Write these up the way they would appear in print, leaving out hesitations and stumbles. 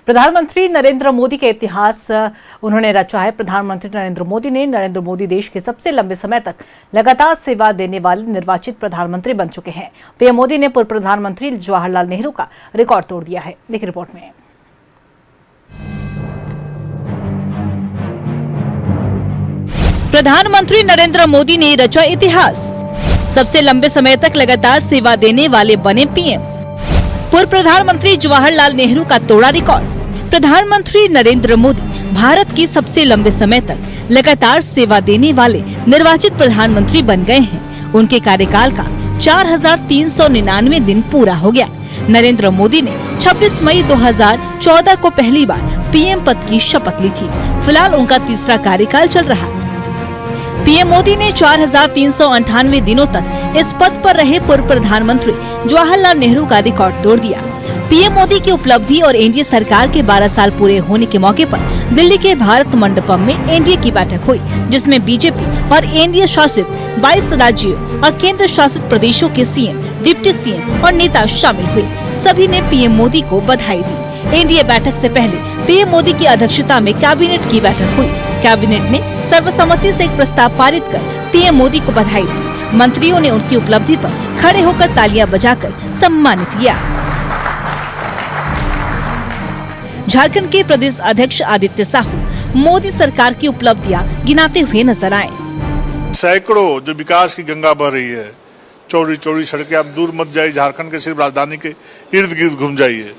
प्रधानमंत्री नरेंद्र मोदी के इतिहास उन्होंने रचा है। प्रधानमंत्री नरेंद्र मोदी देश के सबसे लंबे समय तक लगातार सेवा देने वाले निर्वाचित प्रधानमंत्री बन चुके हैं। पीएम मोदी ने पूर्व प्रधानमंत्री जवाहरलाल नेहरू का रिकॉर्ड तोड़ दिया है। देखिए रिपोर्ट में। प्रधानमंत्री नरेंद्र मोदी ने रचा इतिहास, सबसे लंबे समय तक लगातार सेवा देने वाले बने पीएम। पूर्व प्रधानमंत्री जवाहरलाल नेहरू का तोड़ा रिकॉर्ड। प्रधानमंत्री नरेंद्र मोदी भारत की सबसे लंबे समय तक लगातार सेवा देने वाले निर्वाचित प्रधानमंत्री बन गए हैं। उनके कार्यकाल का 4,399 दिन पूरा हो गया। नरेंद्र मोदी ने 26 मई 2014 को पहली बार पीएम पद की शपथ ली थी। फिलहाल उनका तीसरा कार्यकाल चल रहा। पीएम मोदी ने 4,398 दिनों तक इस पद पर रहे पूर्व प्रधानमंत्री जवाहरलाल नेहरू का रिकॉर्ड तोड़ दिया। पीएम मोदी की उपलब्धि और एनडीए सरकार के 12 साल पूरे होने के मौके पर दिल्ली के भारत मंडपम में एनडीए की बैठक हुई, जिसमें बीजेपी और एनडीए शासित 22 राज्यों और केंद्र शासित प्रदेशों के सीएम, डिप्टी सीएम और नेता शामिल हुए। सभी ने पीएम मोदी को बधाई दी। एनडीए बैठक से पहले पीएम मोदी की अध्यक्षता में कैबिनेट की बैठक हुई। कैबिनेट ने सर्वसम्मति से एक प्रस्ताव पारित कर पीएम मोदी को बधाई दी। मंत्रियों ने उनकी उपलब्धि पर खड़े होकर तालियां बजाकर सम्मानित किया। झारखंड के प्रदेश अध्यक्ष आदित्य साहू मोदी सरकार की उपलब्धियां गिनाते हुए नजर आए। सैकड़ों जो विकास की गंगा बह रही है, चौड़ी चौड़ी सड़कें, आप दूर मत जाइए, झारखंड के सिर्फ राजधानी के इर्द गिर्द घूम जाइए।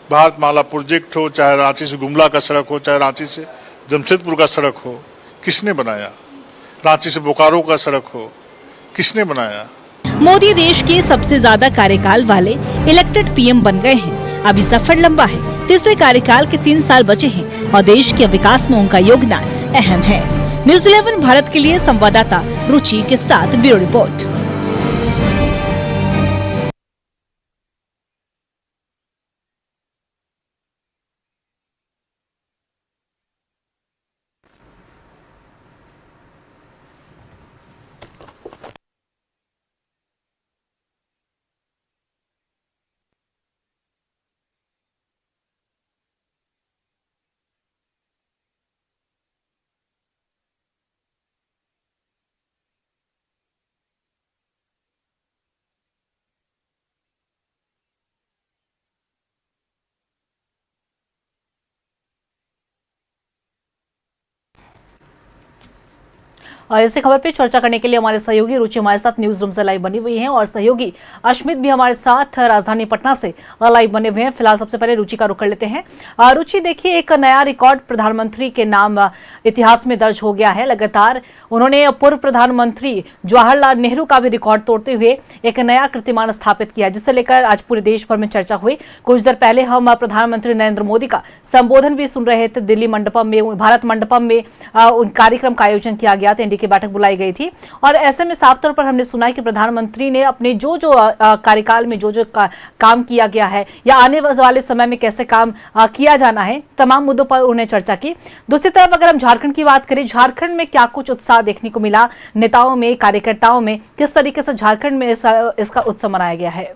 भारत माला प्रोजेक्ट हो, चाहे रांची से गुमला का सड़क हो, चाहे रांची से जमशेदपुर का सड़क हो, किसने बनाया? रांची से बोकारो का सड़क हो, किसने बनाया? मोदी देश के सबसे ज्यादा कार्यकाल वाले इलेक्टेड पीएम बन गए हैं। अभी सफर लंबा है, तीसरे कार्यकाल के 3 साल बचे हैं और देश के विकास में उनका योगदान अहम है। न्यूज़ 11 भारत के लिए संवाददाता रुचि के साथ ब्यूरो रिपोर्ट। और इसी खबर पे चर्चा करने के लिए हमारे सहयोगी रुचि हमारे साथ न्यूज रूम से लाइव बनी हुई हैं और सहयोगी अश्मित भी हमारे साथ राजधानी पटना से लाइव बने हुए हैं। फिलहाल सबसे पहले रुचि का रुख कर लेते हैं। रुचि, देखिए एक नया रिकॉर्ड प्रधानमंत्री के नाम इतिहास में दर्ज हो गया है। लगातार उन्होंने पूर्व प्रधानमंत्री जवाहरलाल नेहरू का भी रिकॉर्ड तोड़ते हुए एक नया कीर्तिमान स्थापित किया, जिसे लेकर आज पूरे देश भर में चर्चा हुई। कुछ देर पहले हम प्रधानमंत्री नरेंद्र मोदी का संबोधन भी सुन रहे थे। दिल्ली मंडपम में, भारत मंडपम में उन कार्यक्रम का आयोजन किया गया था, की बैठक बुलाई गई थी और ऐसे में साफ तौर पर हमने सुना है कि प्रधानमंत्री ने अपने जो कार्यकाल में जो काम किया गया है या आने वाले समय में कैसे काम किया जाना है, तमाम मुद्दों पर उन्होंने चर्चा की। दूसरी तरफ अगर हम झारखंड की बात करें, झारखंड में क्या कुछ उत्साह देखने को मिला नेताओं में, कार्यकर्ताओं में, किस तरीके से झारखंड में इसका उत्सव मनाया गया है?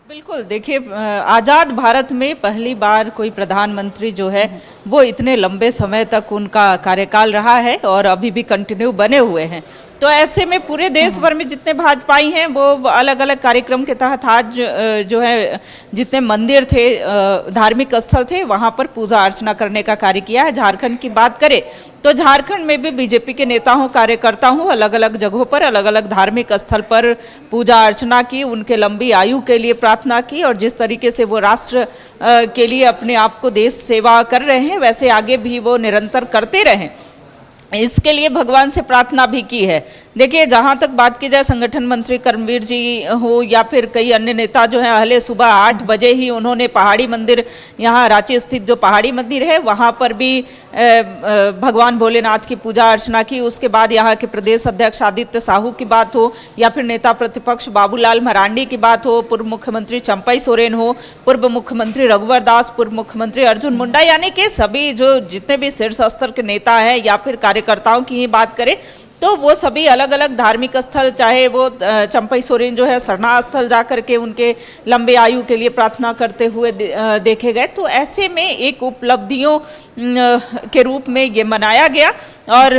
बिल्कुल, देखिए आज़ाद भारत में पहली बार कोई प्रधानमंत्री जो है वो इतने लंबे समय तक उनका कार्यकाल रहा है और अभी भी कंटिन्यू बने हुए हैं। तो ऐसे में पूरे देश भर में जितने भाजपाई हैं वो अलग अलग कार्यक्रम के तहत आज जो है जितने मंदिर थे, धार्मिक स्थल थे, वहाँ पर पूजा अर्चना करने का कार्य किया है। झारखंड की बात करें तो झारखंड में भी बीजेपी के नेता हूँ, कार्यकर्ता हूँ, अलग अलग जगहों पर अलग अलग धार्मिक स्थल पर पूजा अर्चना की, उनके लंबी आयु के लिए प्रार्थना की और जिस तरीके से वो राष्ट्र के लिए अपने आप को देश सेवा कर रहे हैं वैसे आगे भी वो निरंतर करते रहें, इसके लिए भगवान से प्रार्थना भी की है। देखिए जहाँ तक बात की जाए, संगठन मंत्री कर्मवीर जी हो या फिर कई अन्य नेता जो हैं, अहले सुबह 8 बजे ही उन्होंने पहाड़ी मंदिर, यहाँ रांची स्थित जो पहाड़ी मंदिर है वहाँ पर भी भगवान भोलेनाथ की पूजा अर्चना की। उसके बाद यहाँ के प्रदेश अध्यक्ष आदित्य साहू की बात हो या फिर नेता प्रतिपक्ष बाबूलाल मरांडी की बात हो, पूर्व मुख्यमंत्री चंपई सोरेन हो, पूर्व मुख्यमंत्री रघुवर दास, पूर्व मुख्यमंत्री अर्जुन मुंडा, यानी कि सभी जो जितने भी शीर्ष स्तर के नेता हैं या फिर कार्यकर्ताओं की ही बात करें तो वो सभी अलग अलग धार्मिक स्थल, चाहे वो चंपई सोरेन जो है सरना स्थल जा करके उनके लंबे आयु के लिए प्रार्थना करते हुए देखे गए। तो ऐसे में एक उपलब्धियों के रूप में ये मनाया गया और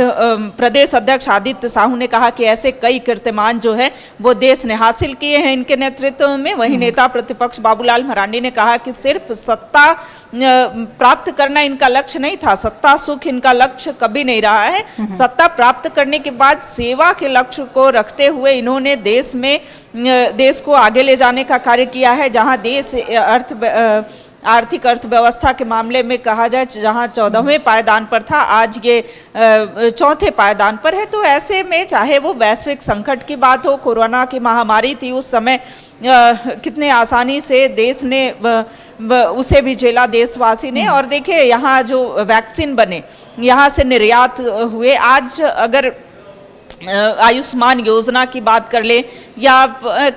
प्रदेश अध्यक्ष आदित्य साहू ने कहा कि ऐसे कई कीर्तिमान जो है वो देश ने हासिल किए हैं इनके नेतृत्व में। वहीं नेता प्रतिपक्ष बाबूलाल मरांडी ने कहा कि सिर्फ सत्ता प्राप्त करना इनका लक्ष्य नहीं था, सत्ता सुख इनका लक्ष्य कभी नहीं रहा है। सत्ता प्राप्त करने के बाद सेवा के लक्ष्य को रखते हुए इन्होंने देश को आगे ले जाने का कार्य किया है। जहां देश आर्थिक अर्थव्यवस्था के मामले में कहा जाए, जहां 14वें पायदान पर था, आज ये 4थे पायदान पर है। तो ऐसे में चाहे वो वैश्विक संकट की बात हो, कोरोना की महामारी थी उस समय, कितने आसानी से देश ने उसे भी झेला देशवासी ने। और देखिए यहाँ जो वैक्सीन बने, यहाँ से निर्यात हुए। आज अगर आयुष्मान योजना की बात कर ले या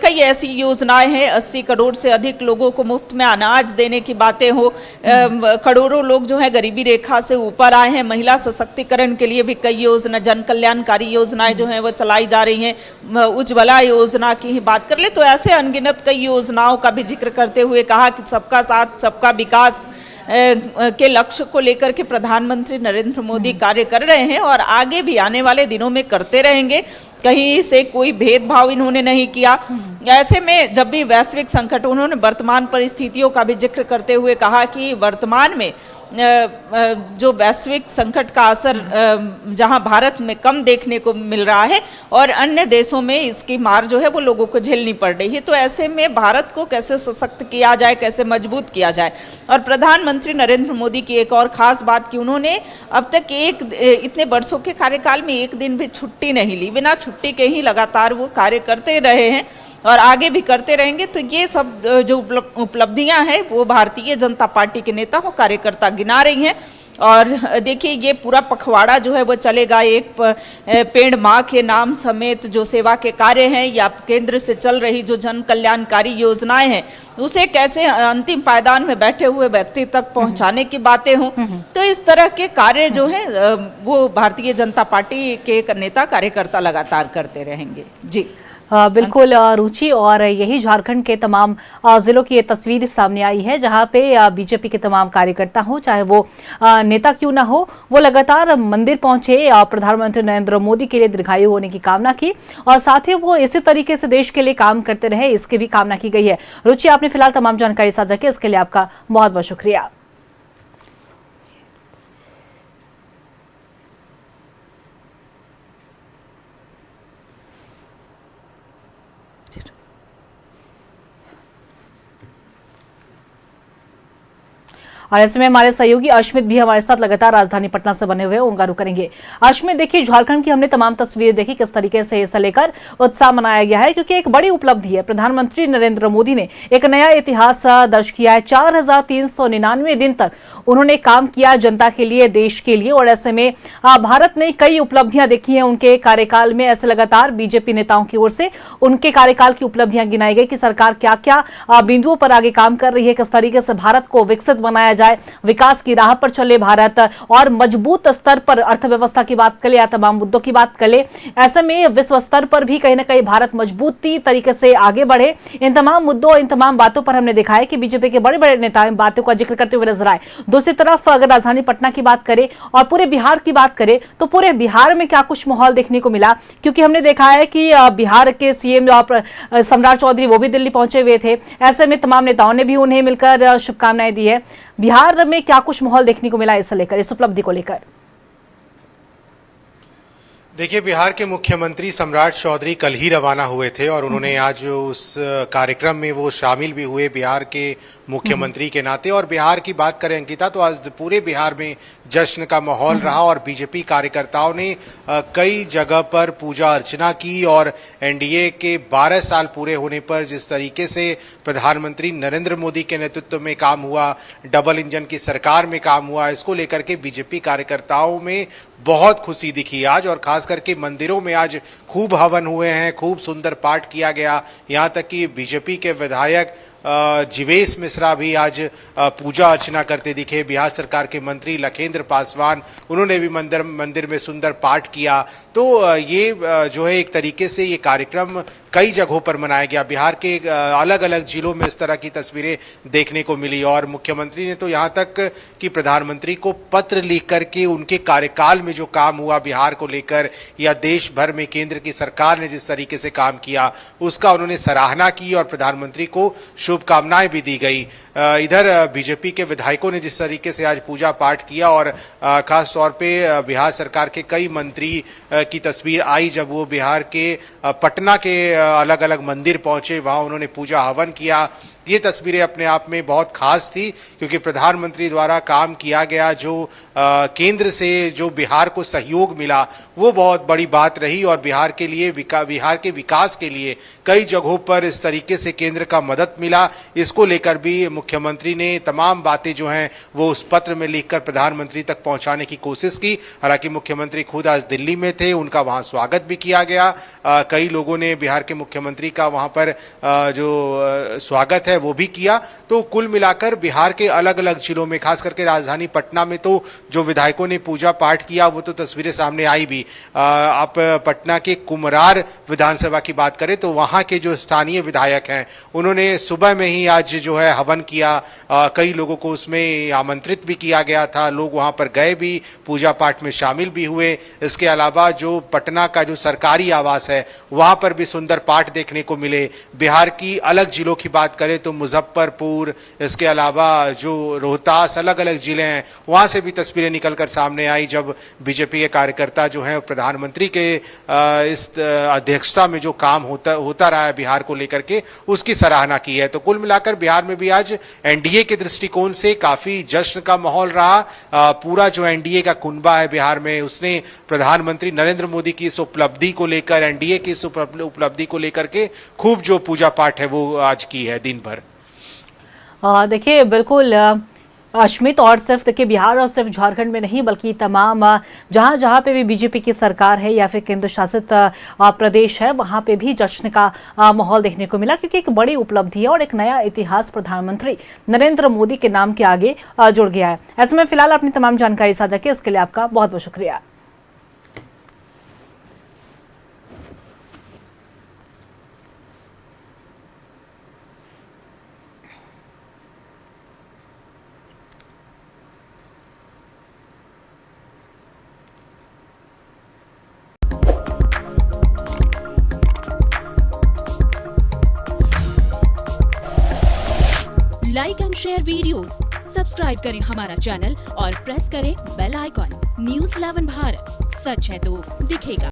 कई ऐसी योजनाएं हैं, 80 करोड़ से अधिक लोगों को मुफ्त में अनाज देने की बातें हो, करोड़ों लोग जो है गरीबी रेखा से ऊपर आए हैं। महिला सशक्तिकरण के लिए भी कई योजना, जन कल्याणकारी योजनाएं जो हैं वो चलाई जा रही हैं। उज्ज्वला योजना की ही बात कर ले तो ऐसे अनगिनत कई योजनाओं का भी जिक्र करते हुए कहा कि सबका साथ सबका विकास के लक्ष्य को लेकर के प्रधानमंत्री नरेंद्र मोदी कार्य कर रहे हैं और आगे भी आने वाले दिनों में करते रहेंगे। कहीं से कोई भेदभाव इन्होंने नहीं किया। ऐसे में जब भी वैश्विक संकट, उन्होंने वर्तमान परिस्थितियों का भी जिक्र करते हुए कहा कि वर्तमान में जो वैश्विक संकट का असर जहां भारत में कम देखने को मिल रहा है और अन्य देशों में इसकी मार जो है वो लोगों को झेलनी पड़ रही है। तो ऐसे में भारत को कैसे सशक्त किया जाए, कैसे मजबूत किया जाए। और प्रधानमंत्री नरेंद्र मोदी की एक और खास बात कि उन्होंने अब तक इतने वर्षों के कार्यकाल में एक दिन भी छुट्टी नहीं ली, बिना छुट्टी के ही लगातार वो कार्य करते रहे हैं और आगे भी करते रहेंगे। तो ये सब जो उपलब्धियां हैं वो भारतीय जनता पार्टी के नेता और कार्यकर्ता गिना रही हैं। और देखिए ये पूरा पखवाड़ा जो है वो चलेगा। एक पेड़ माँ के नाम समेत जो सेवा के कार्य हैं या केंद्र से चल रही जो जन कल्याणकारी योजनाएं हैं उसे कैसे अंतिम पायदान में बैठे हुए व्यक्ति तक पहुंचाने की बातें हों। तो इस तरह के कार्य जो हैं वो भारतीय जनता पार्टी के नेता कार्यकर्ता लगातार करते रहेंगे। जी बिल्कुल रुचि, और यही झारखंड के तमाम जिलों की ये तस्वीर सामने आई है जहां पे बीजेपी के तमाम कार्यकर्ता हो, चाहे वो नेता क्यों ना हो, वो लगातार मंदिर पहुंचे, प्रधानमंत्री नरेंद्र मोदी के लिए दीर्घायु होने की कामना की और साथ ही वो इसी तरीके से देश के लिए काम करते रहे, इसकी भी कामना की गई है। रुचि, आपने फिलहाल तमाम जानकारी साझा की, इसके लिए आपका बहुत बहुत शुक्रिया। और ऐसे में हमारे सहयोगी अश्मित भी हमारे साथ लगातार राजधानी पटना से बने हुए उनका रुख करेंगे। अश्मित, देखिए झारखंड की हमने तमाम तस्वीरें देखी, किस तरीके से इसे लेकर उत्साह मनाया गया है, क्योंकि एक बड़ी उपलब्धि है। प्रधानमंत्री नरेंद्र मोदी ने एक नया इतिहास दर्ज किया है। 4399 दिन तक उन्होंने काम किया जनता के लिए, देश के लिए, और ऐसे में भारत ने कई उपलब्धियां देखी हैं उनके कार्यकाल में। ऐसे लगातार बीजेपी नेताओं की ओर से उनके कार्यकाल की उपलब्धियां गिनाई गई कि सरकार क्या क्या बिंदुओं पर आगे काम कर रही है, किस तरीके से भारत को विकसित बनाया जाए, विकास की राह पर चले भारत और मजबूत स्तर पर अर्थव्यवस्था की बात करें या तमाम मुद्दों की बात करें। ऐसे में विश्व स्तर पर भी कहीं ना कहीं भारत मजबूती तरीके से आगे बढ़े। इन तमाम मुद्दों, इन तमाम बातों पर हमने देखा है कि बीजेपी के बड़े बड़े नेता इन बातों का जिक्र करते हुए नजर आए। दूसरी तरफ अगर राजधानी पटना की बात करें और पूरे बिहार की बात करें तो पूरे बिहार में क्या कुछ माहौल देखने को मिला, क्योंकि हमने देखा है कि बिहार के सीएम सम्राट चौधरी वो भी दिल्ली पहुंचे हुए थे। ऐसे में तमाम नेताओं ने भी उन्हें मिलकर शुभकामनाएं दी है। बिहार में क्या कुछ माहौल देखने को मिला इसे लेकर, इस उपलब्धि को लेकर? देखिए, बिहार के मुख्यमंत्री सम्राट चौधरी कल ही रवाना हुए थे और उन्होंने आज उस कार्यक्रम में वो शामिल भी हुए बिहार के मुख्यमंत्री के नाते। और बिहार की बात करें अंकिता, तो आज पूरे बिहार में जश्न का माहौल रहा और बीजेपी कार्यकर्ताओं ने कई जगह पर पूजा अर्चना की और एनडीए के 12 साल पूरे होने पर जिस तरीके से प्रधानमंत्री नरेंद्र मोदी के नेतृत्व में काम हुआ, डबल इंजन की सरकार में काम हुआ, इसको लेकर के बीजेपी कार्यकर्ताओं में बहुत खुशी दिखी आज। और खास करके मंदिरों में आज खूब हवन हुए हैं, खूब सुंदर पाठ किया गया। यहाँ तक कि बीजेपी के विधायक जीवेश मिश्रा भी आज पूजा अर्चना करते दिखे। बिहार सरकार के मंत्री लखेंद्र पासवान, उन्होंने भी मंदिर में सुंदर पाठ किया। तो ये जो है एक तरीके से ये कार्यक्रम कई जगहों पर मनाया गया। बिहार के अलग अलग जिलों में इस तरह की तस्वीरें देखने को मिली और मुख्यमंत्री ने तो यहाँ तक कि प्रधानमंत्री को पत्र लिख करके उनके कार्यकाल में जो काम हुआ बिहार को लेकर या देश भर में केंद्र की सरकार ने जिस तरीके से काम किया उसका उन्होंने सराहना की और प्रधानमंत्री को शुभकामनाएं भी दी गई। इधर बीजेपी के विधायकों ने जिस तरीके से आज पूजा पाठ किया और खास तौर पे बिहार सरकार के कई मंत्री की तस्वीर आई जब वो बिहार के पटना के अलग अलग मंदिर पहुंचे, वहां उन्होंने पूजा हवन किया। ये तस्वीरें अपने आप में बहुत खास थी क्योंकि प्रधानमंत्री द्वारा काम किया गया जो केंद्र से जो बिहार को सहयोग मिला वो बहुत बड़ी बात रही और बिहार के लिए बिहार के विकास के लिए कई जगहों पर इस तरीके से केंद्र का मदद मिला। इसको लेकर भी मुख्यमंत्री ने तमाम बातें जो हैं वो उस पत्र में लिखकर प्रधानमंत्री तक पहुंचाने की कोशिश की। हालांकि मुख्यमंत्री खुद आज दिल्ली में थे, उनका वहां स्वागत भी किया गया। कई लोगों ने बिहार के मुख्यमंत्री का वहां पर जो स्वागत है वो भी किया। तो कुल मिलाकर बिहार के अलग अलग जिलों में खास करके राजधानी पटना में तो जो विधायकों ने पूजा पाठ किया वो तो तस्वीरें सामने आई भी। आप पटना के कुमरार विधानसभा की बात करें तो वहां के जो स्थानीय विधायक हैं उन्होंने सुबह में ही आज जो है हवन किया। कई लोगों को उसमें आमंत्रित भी किया गया था, लोग वहां पर गए भी, पूजा पाठ में शामिल भी हुए। इसके अलावा जो पटना का जो सरकारी आवास है वहां पर भी सुंदर पाठ देखने को मिले। बिहार की अलग जिलों की बात करें तो मुजफ्फरपुर, इसके अलावा जो रोहतास, अलग अलग जिले हैं वहां से भी तस्वीरें निकलकर सामने आई जब बीजेपी के कार्यकर्ता जो हैं प्रधानमंत्री के इस अध्यक्षता में जो काम होता रहा है बिहार को लेकर के उसकी सराहना की है। तो कुल मिलाकर बिहार में भी आज एनडीए के दृष्टिकोण से काफी जश्न का माहौल रहा। पूरा जो एनडीए का कुनबा है बिहार में उसने प्रधानमंत्री नरेंद्र मोदी की इस उपलब्धि को लेकर, एनडीए की इस उपलब्धि को लेकर के खूब जो पूजा पाठ है वो आज की है दिन भर। देखिए बिल्कुल अश्मित, और सिर्फ देखिए बिहार और सिर्फ झारखंड में नहीं बल्कि तमाम जहां जहां पे भी बीजेपी की सरकार है या फिर केंद्र शासित प्रदेश है वहां पे भी जश्न का माहौल देखने को मिला क्योंकि एक बड़ी उपलब्धि है और एक नया इतिहास प्रधानमंत्री नरेंद्र मोदी के नाम के आगे जुड़ गया है। ऐसे में फिलहाल अपनी तमाम जानकारी साझा की, इसके लिए आपका बहुत बहुत शुक्रिया। Like and share videos, subscribe करें हमारा चैनल और प्रेस करें बेल आइकॉन। न्यूज़ 11 भारत, सच है तो दिखेगा।